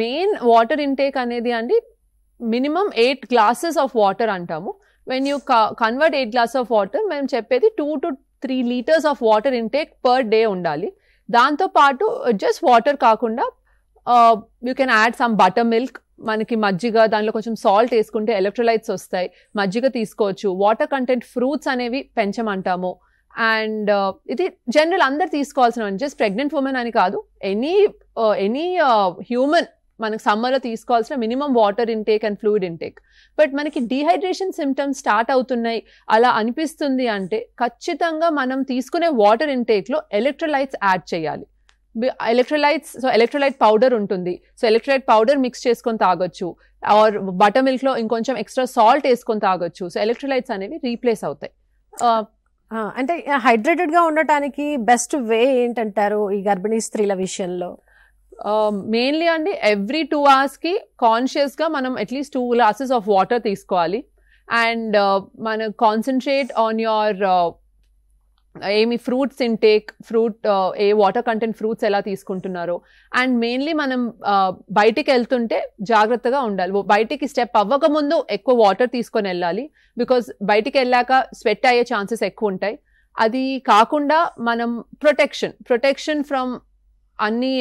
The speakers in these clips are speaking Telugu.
మెయిన్ వాటర్ ఇంటేక్ అనేది అండి మినిమం 8 glasses ఆఫ్ వాటర్ అంటాము. When you convert 8 glasses of water మేము చెప్పేది 2 to 3 liters of water intake per day ఉండాలి. దాంతోపాటు జస్ట్ వాటర్ కాకుండా you can add some butter milk, మనకి మజ్జిగ, దాంట్లో కొంచెం సాల్ట్ వేసుకుంటే ఎలక్ట్రోలైట్స్ వస్తాయి, మజ్జిగ తీసుకోవచ్చు. వాటర్ కంటెంట్ ఫ్రూట్స్ అనేవి పెంచమంటాము. అండ్ ఇది జనరల్ అందరు తీసుకోవాల్సిన, జస్ట్ ప్రెగ్నెంట్ ఉమెన్ అని కాదు, ఎనీ హ్యూమన్ మనకు సమ్మర్లో తీసుకోవాల్సిన minimum water intake and fluid intake. But మనకి డీహైడ్రేషన్ సిమ్టమ్స్ స్టార్ట్ అవుతున్నాయి అలా అనిపిస్తుంది అంటే ఖచ్చితంగా మనం తీసుకునే వాటర్ ఇంటేక్లో ఎలక్ట్రోలైట్స్ యాడ్ చేయాలి. ఎలక్ట్రోలైట్ పౌడర్ ఉంటుంది, సో ఎలక్ట్రోలైట్ పౌడర్ మిక్స్ చేసుకొని తాగొచ్చు, ఆర్ బటర్ మిల్క్లో ఇంకొంచెం ఎక్స్ట్రా సాల్ట్ వేసుకొని తాగొచ్చు. సో ఎలక్ట్రోలైట్స్ అనేవి రీప్లేస్ అవుతాయి. అంటే హైడ్రేటెడ్గా ఉండటానికి బెస్ట్ వే ఏంటంటారు ఈ గర్భిణీ స్త్రీల విషయంలో? మెయిన్లీ అండి ఎవ్రీ 2 hours కాన్షియస్గా మనం అట్లీస్ట్ 2 glasses ఆఫ్ వాటర్ తీసుకోవాలి. అండ్ మనం కాన్సన్ట్రేట్ ఆన్ యువర్ ఏమి ఫ్రూట్స్ ఇంటేక్, ఏ వాటర్ కంటెంట్ ఫ్రూట్స్ ఎలా తీసుకుంటున్నారో. అండ్ మెయిన్లీ మనం బయటికి వెళ్తుంటే జాగ్రత్తగా ఉండాలి. బయటికి స్టెప్ అవ్వకముందు ఎక్కువ వాటర్ తీసుకొని వెళ్ళాలి, బికాజ్ బయటికి వెళ్ళాక స్వెట్ అయ్యే ఛాన్సెస్ ఎక్కువ ఉంటాయి. అది కాకుండా మనం ప్రొటెక్షన్ ఫ్రమ్ అన్ని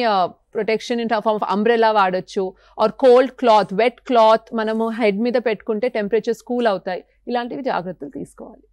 protection in form of umbrella వాడచ్చు, or cold cloth, wet cloth మనము హెడ్ మీద పెట్టుకుంటే టెంపరేచర్స్ కూల్ అవుతాయి. ఇలాంటివి జాగ్రత్తలు తీసుకోవాలి.